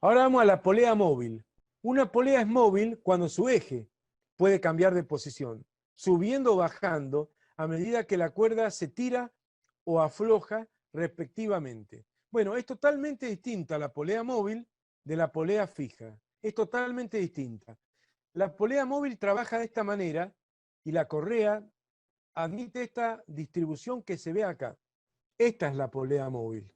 Ahora vamos a la polea móvil. Una polea es móvil cuando su eje puede cambiar de posición, subiendo o bajando a medida que la cuerda se tira o afloja respectivamente. Bueno, es totalmente distinta la polea móvil de la polea fija. Es totalmente distinta. La polea móvil trabaja de esta manera y la correa admite esta distribución que se ve acá. Esta es la polea móvil.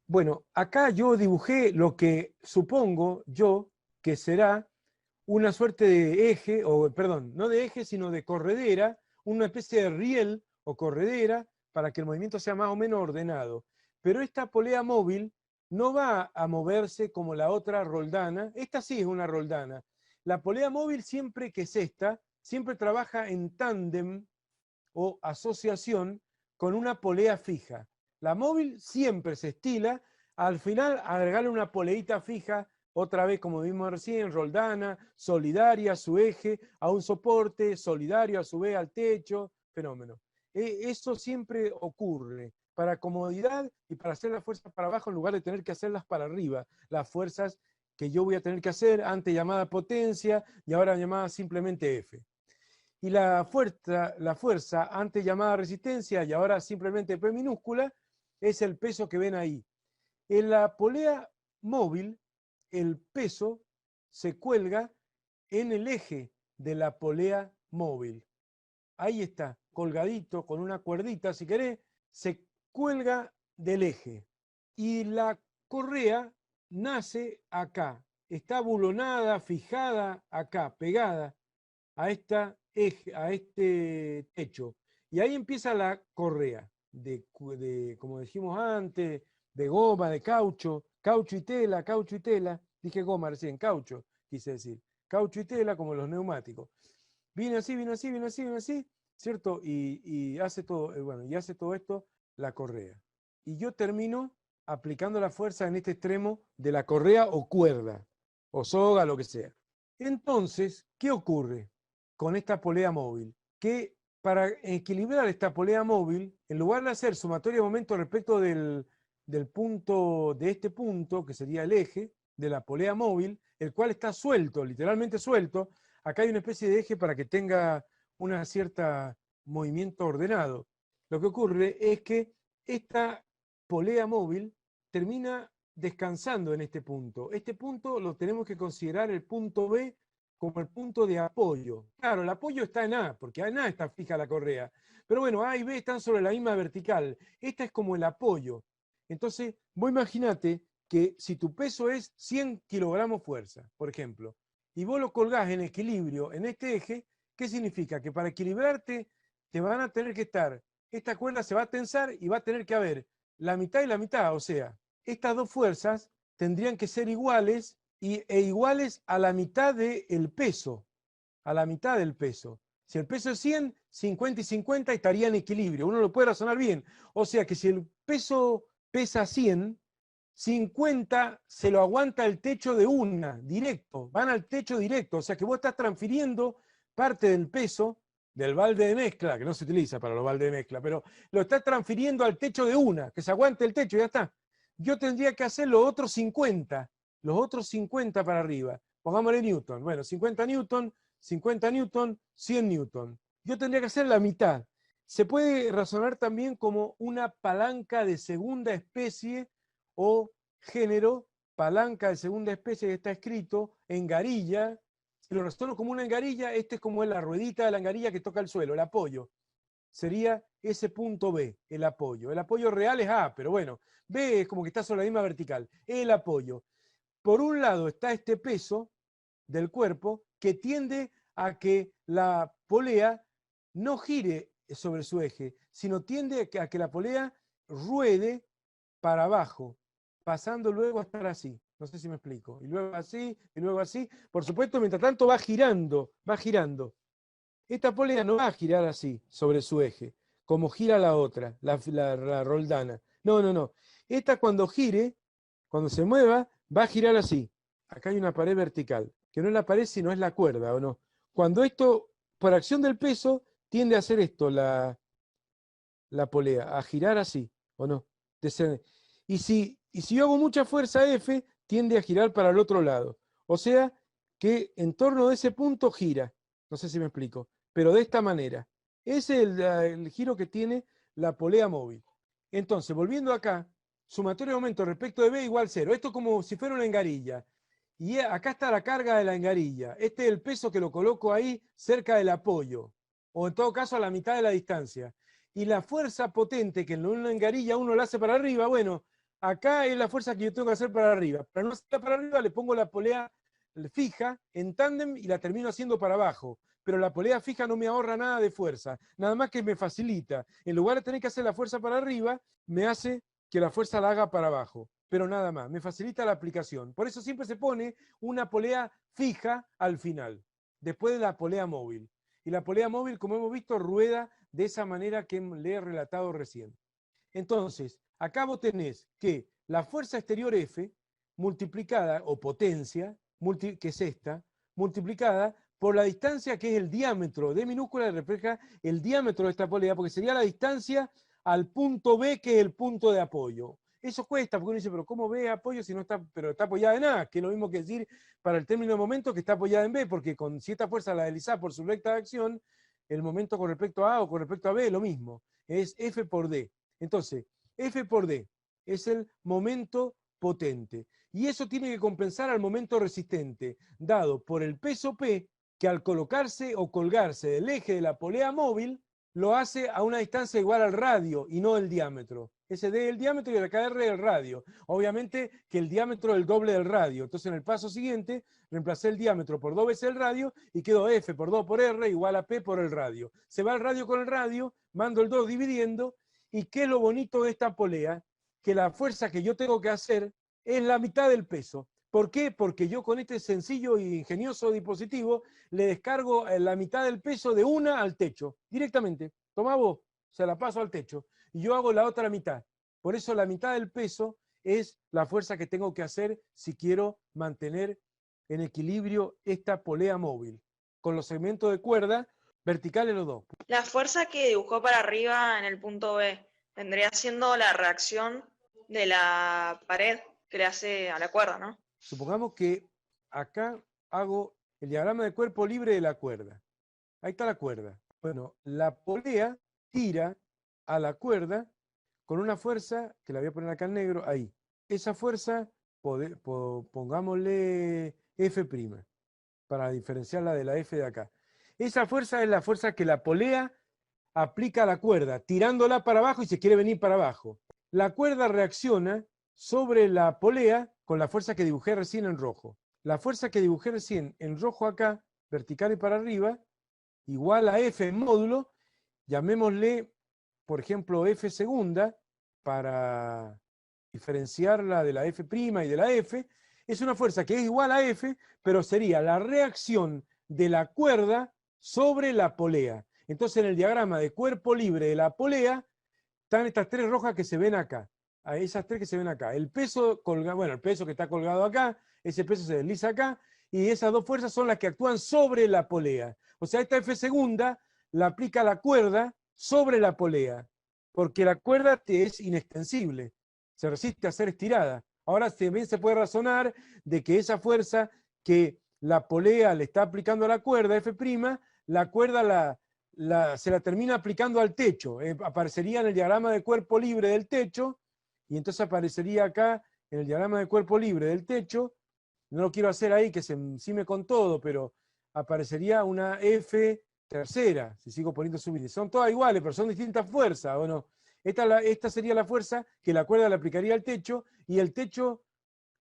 Bueno, acá yo dibujé lo que supongo yo que será una suerte de eje, o perdón, no de eje, sino de corredera, una especie de riel o corredera para que el movimiento sea más o menos ordenado. Pero esta polea móvil no va a moverse como la otra roldana. Esta sí es una roldana. La polea móvil, siempre que es esta, siempre trabaja en tándem o asociación con una polea fija. La móvil siempre se estila, al final agregarle una poleita fija, otra vez como vimos recién, roldana, solidaria a su eje, a un soporte, solidario a su vez al techo, fenómeno. Eso siempre ocurre para comodidad y para hacer las fuerzas para abajo en lugar de tener que hacerlas para arriba, las fuerzas que yo voy a tener que hacer antes llamada potencia y ahora llamada simplemente F. Y la fuerza antes llamada resistencia y ahora simplemente P minúscula es el peso que ven ahí. En la polea móvil, el peso se cuelga en el eje de la polea móvil. Ahí está, colgadito con una cuerdita, si querés, se cuelga del eje. Y la correa nace acá, está bulonada, fijada acá, pegada a, a este techo. Y ahí empieza la correa, como dijimos antes, de goma, de caucho, caucho y tela, dije goma recién, caucho, quise decir, caucho y tela como los neumáticos. Viene así, viene así, viene así, viene así, ¿cierto? Y hace todo, bueno, y hace todo esto la correa. Y yo termino aplicando la fuerza en este extremo de la correa o cuerda, o soga, lo que sea. Entonces, ¿qué ocurre con esta polea móvil? Que para equilibrar esta polea móvil, en lugar de hacer sumatoria de momentos respecto del punto, de este punto, que sería el eje de la polea móvil, el cual está suelto, literalmente suelto, acá hay una especie de eje para que tenga una cierta movimiento ordenado. Lo que ocurre es que esta polea móvil termina descansando en este punto. Este punto lo tenemos que considerar el punto B como el punto de apoyo. Claro, el apoyo está en A, porque en A está fija la correa. Pero bueno, A y B están sobre la misma vertical. Esta es como el apoyo. Entonces, vos imaginate que si tu peso es 100 kilogramos fuerza, por ejemplo, y vos lo colgás en equilibrio en este eje, ¿qué significa? Que para equilibrarte te van a tener que estar, esta cuerda se va a tensar y va a tener que haber la mitad y la mitad, o sea, estas dos fuerzas tendrían que ser iguales e iguales a la mitad del peso, a la mitad del peso. Si el peso es 100, 50 y 50 estaría en equilibrio. Uno lo puede razonar bien. O sea que si el peso pesa 100, 50 se lo aguanta el techo de una, directo. Van al techo directo. O sea que vos estás transfiriendo parte del peso del balde de mezcla, que no se utiliza para los baldes de mezcla, pero lo estás transfiriendo al techo de una, que se aguante el techo y ya está. Yo tendría que hacer los otros 50 para arriba. Pongámosle Newton. Bueno, 50 Newton, 50 Newton, 100 Newton. Yo tendría que hacer la mitad. Se puede razonar también como una palanca de segunda especie o género, palanca de segunda especie que está escrito en garilla. Si lo razono como una engarilla, este es como la ruedita de la engarilla que toca el suelo, el apoyo. Sería ese punto B, el apoyo. El apoyo real es A, pero bueno, B es como que está sobre la misma vertical. El apoyo. Por un lado está este peso del cuerpo que tiende a que la polea no gire sobre su eje, sino tiende a que la polea ruede para abajo, pasando luego a estar así. No sé si me explico. Y luego así, y luego así. Por supuesto, mientras tanto va girando, va girando. Esta polea no va a girar así, sobre su eje, como gira la otra, la roldana. No, no, no. Esta cuando gire, cuando se mueva, va a girar así. Acá hay una pared vertical, que no es la pared, sino es la cuerda, ¿o no? Cuando esto, por acción del peso, tiende a hacer esto, la polea, a girar así, ¿o no? Y si yo hago mucha fuerza F, tiende a girar para el otro lado. O sea que en torno de ese punto gira. No sé si me explico, pero de esta manera. Ese es el giro que tiene la polea móvil. Entonces, volviendo acá, sumatorio de momento respecto de B igual 0. Esto es como si fuera una engarilla. Y acá está la carga de la engarilla. Este es el peso que lo coloco ahí cerca del apoyo, o en todo caso a la mitad de la distancia. Y la fuerza potente que en una engarilla uno la hace para arriba, bueno, acá es la fuerza que yo tengo que hacer para arriba. Para no hacerla para arriba le pongo la polea fija en tándem y la termino haciendo para abajo. Pero la polea fija no me ahorra nada de fuerza, nada más que me facilita. En lugar de tener que hacer la fuerza para arriba, me hace que la fuerza la haga para abajo, pero nada más, me facilita la aplicación. Por eso siempre se pone una polea fija al final, después de la polea móvil. Y la polea móvil, como hemos visto, rueda de esa manera que le he relatado recién. Entonces, acá vos tenés que la fuerza exterior F multiplicada, o potencia, que es esta, multiplicada por la distancia que es el diámetro de minúscula, refleja el diámetro de esta polea, porque sería la distancia al punto B, que es el punto de apoyo. Eso cuesta, porque uno dice, pero ¿cómo B apoyo si no está, pero está apoyada en A? Que es lo mismo que decir para el término de momento que está apoyada en B, porque con cierta fuerza la deslizada por su recta de acción, el momento con respecto a A o con respecto a B es lo mismo, es F por D. Entonces, F por D es el momento potente. Y eso tiene que compensar al momento resistente, dado por el peso P, que al colocarse o colgarse del eje de la polea móvil, lo hace a una distancia igual al radio y no el diámetro. Ese D es el diámetro y el KR es el radio. Obviamente que el diámetro es el doble del radio. Entonces en el paso siguiente reemplacé el diámetro por 2 veces el radio y quedó F por 2 por R igual a P por el radio. Se va el radio con el radio, mando el 2 dividiendo. ¿Y qué es lo bonito de esta polea? Que la fuerza que yo tengo que hacer es la mitad del peso. ¿Por qué? Porque yo con este sencillo e ingenioso dispositivo le descargo la mitad del peso de una al techo, directamente. Tomá vos, se la paso al techo. Y yo hago la otra mitad. Por eso la mitad del peso es la fuerza que tengo que hacer si quiero mantener en equilibrio esta polea móvil. Con los segmentos de cuerda verticales los dos. La fuerza que dibujó para arriba en el punto B vendría siendo la reacción de la pared que le hace a la cuerda, ¿no? Supongamos que acá hago el diagrama de cuerpo libre de la cuerda. Ahí está la cuerda. Bueno, la polea tira a la cuerda con una fuerza, que la voy a poner acá en negro, ahí. Esa fuerza, pongámosle F', para diferenciarla de la F de acá. Esa fuerza es la fuerza que la polea aplica a la cuerda, tirándola para abajo y se quiere venir para abajo. La cuerda reacciona sobre la polea con la fuerza que dibujé recién en rojo. La fuerza que dibujé recién en rojo acá, vertical y para arriba, igual a F en módulo, llamémosle, por ejemplo, F segunda, para diferenciarla de la F' y de la F, es una fuerza que es igual a F, pero sería la reacción de la cuerda sobre la polea. Entonces en el diagrama de cuerpo libre de la polea están estas tres rojas que se ven acá. A esas tres que se ven acá. El peso colgado, bueno, el peso que está colgado acá, ese peso se desliza acá, y esas dos fuerzas son las que actúan sobre la polea. O sea, esta F segunda la aplica la cuerda sobre la polea, porque la cuerda te es inextensible, se resiste a ser estirada. Ahora también se puede razonar de que esa fuerza que la polea le está aplicando a la cuerda, F', la cuerda se la termina aplicando al techo. Aparecería en el diagrama de cuerpo libre del techo, y entonces aparecería acá en el diagrama de cuerpo libre del techo, no lo quiero hacer ahí que se encime con todo, pero aparecería una F tercera, si sigo poniendo subíndice. Son todas iguales, pero son distintas fuerzas, ¿o no? Esta sería la fuerza que la cuerda le aplicaría al techo, y el techo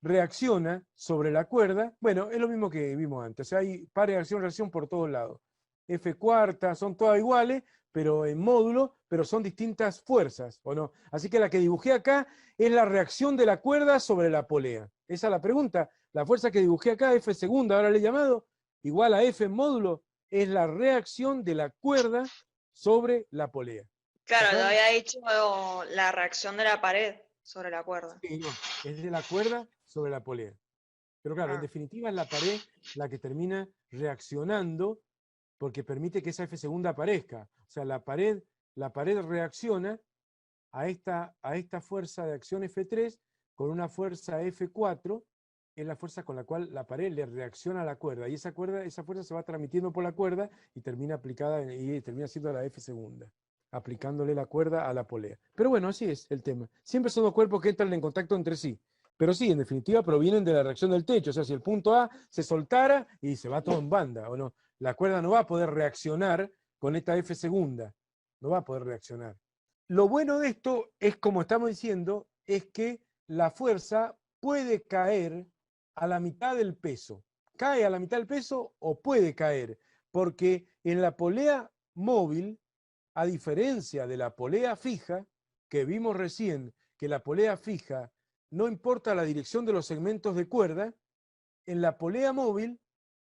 reacciona sobre la cuerda. Bueno, es lo mismo que vimos antes. O sea, hay pares de acción-reacción por todos lados. F cuarta, son todas iguales, pero en módulo, pero son distintas fuerzas, ¿o no? Así que la que dibujé acá es la reacción de la cuerda sobre la polea. Esa es la pregunta. La fuerza que dibujé acá, F segunda, ahora le he llamado, igual a F en módulo, es la reacción de la cuerda sobre la polea. Claro, yo había dicho la reacción de la pared sobre la cuerda. Sí, no, es de la cuerda sobre la polea. Pero claro, en definitiva es la pared la que termina reaccionando porque permite que esa F segunda aparezca. O sea, la pared reacciona a esta fuerza de acción F3 con una fuerza F4 es la fuerza con la cual la pared le reacciona a la cuerda, y esa fuerza se va transmitiendo por la cuerda y termina aplicada y termina siendo la F segunda, aplicándole la cuerda a la polea. Pero bueno, así es el tema. Siempre son dos cuerpos que entran en contacto entre sí. Pero sí, en definitiva provienen de la reacción del techo. O sea, si el punto A se soltara y se va todo en banda, ¿o no? La cuerda no va a poder reaccionar con esta F segunda. No va a poder reaccionar. Lo bueno de esto es, como estamos diciendo, es que la fuerza puede caer a la mitad del peso. Cae a la mitad del peso o puede caer, porque en la polea móvil, a diferencia de la polea fija, que vimos recién que la polea fija no importa la dirección de los segmentos de cuerda, en la polea móvil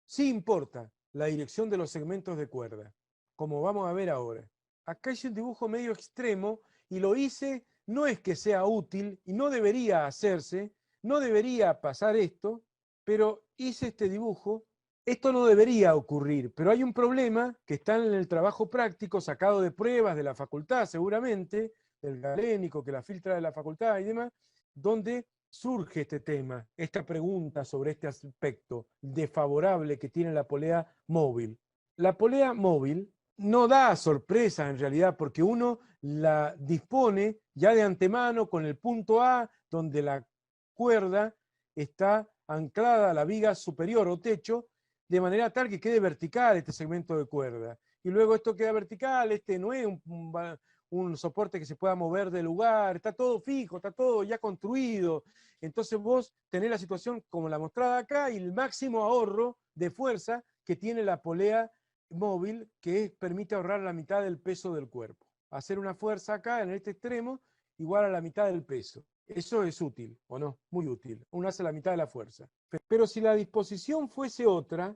sí importa la dirección de los segmentos de cuerda, como vamos a ver ahora. Acá hice un dibujo medio extremo y lo hice, no es que sea útil y no debería hacerse, no debería pasar esto, pero hice este dibujo. Esto no debería ocurrir, pero hay un problema que está en el trabajo práctico sacado de pruebas de la facultad, seguramente, del galénico que la filtra de la facultad y demás, donde surge este tema, esta pregunta sobre este aspecto desfavorable que tiene la polea móvil. La polea móvil no da sorpresa en realidad porque uno la dispone ya de antemano con el punto A donde la cuerda está anclada a la viga superior o techo de manera tal que quede vertical este segmento de cuerda. Y luego esto queda vertical, este no es un soporte que se pueda mover de lugar, está todo fijo, está todo ya construido. Entonces vos tenés la situación como la mostrada acá y el máximo ahorro de fuerza que tiene la polea móvil, que permite ahorrar la mitad del peso del cuerpo. Hacer una fuerza acá en este extremo igual a la mitad del peso. Eso es útil, ¿o no? Muy útil. Uno hace la mitad de la fuerza. Pero si la disposición fuese otra,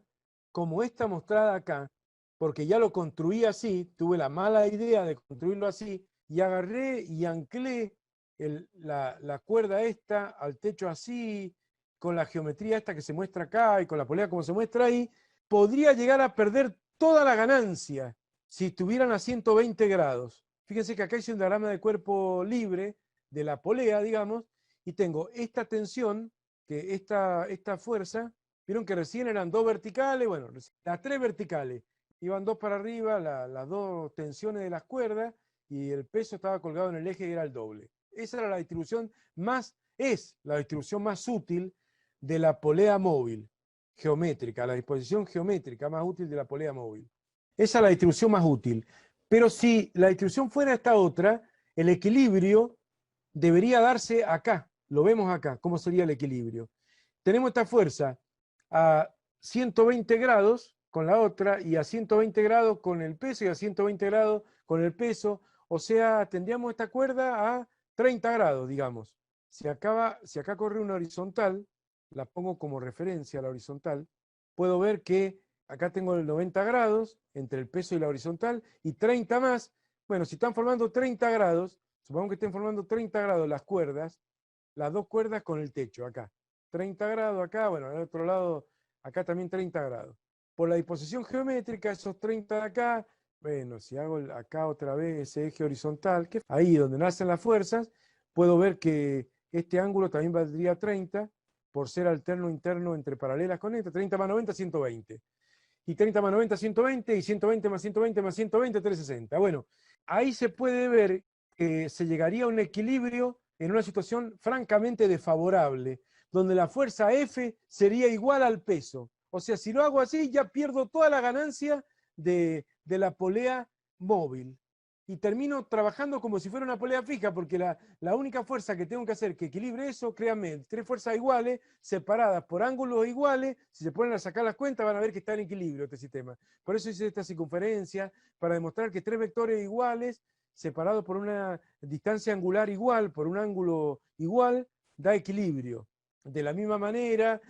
como esta mostrada acá, porque ya lo construí así, tuve la mala idea de construirlo así, y agarré y anclé la cuerda esta al techo así, con la geometría esta que se muestra acá y con la polea como se muestra ahí, podría llegar a perder toda la ganancia si estuvieran a 120 grados. Fíjense que acá hice un diagrama de cuerpo libre de la polea, digamos, y tengo esta tensión, que esta fuerza, vieron que recién eran dos verticales, bueno, las tres verticales, iban dos para arriba, las dos tensiones de las cuerdas, y el peso estaba colgado en el eje y era el doble. Esa era la distribución es la distribución más útil de la polea móvil, geométrica, la disposición geométrica más útil de la polea móvil. Esa es la distribución más útil. Pero si la distribución fuera esta otra, el equilibrio debería darse acá. Lo vemos acá, cómo sería el equilibrio. Tenemos esta fuerza a 120 grados con la otra y a 120 grados con el peso y a 120 grados con el peso. O sea, tendríamos esta cuerda a 30 grados, digamos. Si acá corre una horizontal, la pongo como referencia a la horizontal, puedo ver que acá tengo el 90 grados entre el peso y la horizontal y 30 más. Bueno, si están formando 30 grados, supongamos que estén formando 30 grados las cuerdas, las dos cuerdas con el techo acá. 30 grados acá, bueno, al otro lado, acá también 30 grados. Por la disposición geométrica, esos 30 de acá, bueno, si hago acá otra vez ese eje horizontal, que ahí donde nacen las fuerzas, puedo ver que este ángulo también valdría 30, por ser alterno interno entre paralelas con esta, 30 más 90, 120. Y 30 más 90, 120, y 120 más 120 más 120, 360. Bueno, ahí se puede ver que se llegaría a un equilibrio en una situación francamente desfavorable, donde la fuerza F sería igual al peso. O sea, si lo hago así, ya pierdo toda la ganancia de la polea móvil. Y termino trabajando como si fuera una polea fija, porque la única fuerza que tengo que hacer que equilibre eso, créanme, tres fuerzas iguales, separadas por ángulos iguales, si se ponen a sacar las cuentas van a ver que está en equilibrio este sistema. Por eso hice esta circunferencia, para demostrar que tres vectores iguales, separados por una distancia angular igual, por un ángulo igual, da equilibrio. De la misma manera,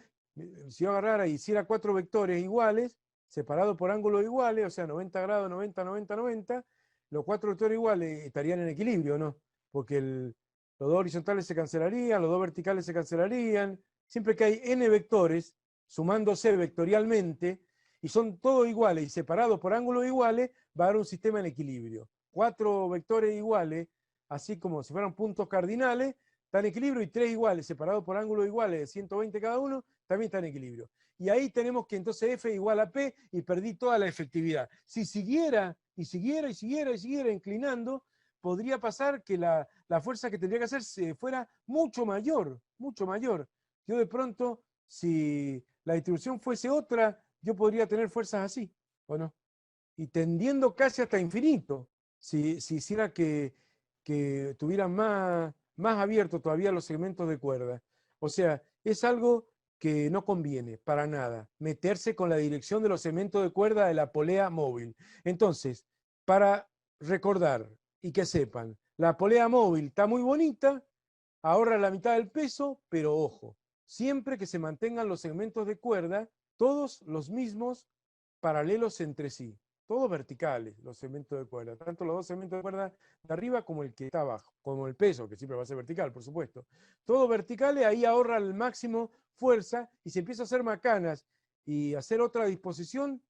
si yo agarrara y hiciera cuatro vectores iguales, separados por ángulos iguales, o sea, 90 grados, 90, 90, 90, los cuatro vectores iguales estarían en equilibrio, ¿no? Porque los dos horizontales se cancelarían, los dos verticales se cancelarían. Siempre que hay n vectores sumándose vectorialmente y son todos iguales y separados por ángulos iguales, va a dar un sistema en equilibrio. Cuatro vectores iguales, así como si fueran puntos cardinales, está en equilibrio, y 3 iguales, separados por ángulos iguales de 120 cada uno, también está en equilibrio. Y ahí tenemos que entonces F igual a P, y perdí toda la efectividad. Si siguiera, y siguiera, y siguiera, y siguiera inclinando, podría pasar que la fuerza que tendría que hacer fuera mucho mayor, mucho mayor. Yo de pronto, si la distribución fuese otra, yo podría tener fuerzas así, ¿o no? Y tendiendo casi hasta infinito, si hiciera que tuvieran más abiertos todavía los segmentos de cuerda. O sea, es algo que no conviene para nada, meterse con la dirección de los segmentos de cuerda de la polea móvil. Entonces, para recordar y que sepan, la polea móvil está muy bonita, ahorra la mitad del peso, pero ojo, siempre que se mantengan los segmentos de cuerda, todos los mismos, paralelos entre sí, todos verticales, los segmentos de cuerda, tanto los dos segmentos de cuerda de arriba como el que está abajo, como el peso, que siempre va a ser vertical, por supuesto. Todos verticales, ahí ahorra al máximo fuerza, y si empiezo a hacer macanas y hacer otra disposición,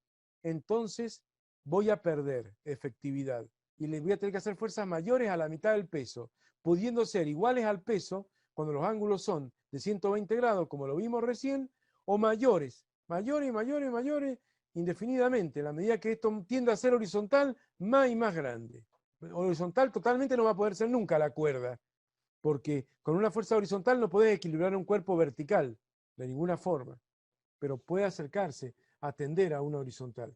entonces voy a perder efectividad y le voy a tener que hacer fuerzas mayores a la mitad del peso, pudiendo ser iguales al peso cuando los ángulos son de 120 grados, como lo vimos recién, o mayores, mayores, mayores, mayores, indefinidamente. En la medida que esto tiende a ser horizontal, más y más grande. Horizontal totalmente no va a poder ser nunca la cuerda, porque con una fuerza horizontal no podés equilibrar un cuerpo vertical, de ninguna forma, pero puede acercarse a tender a una horizontal.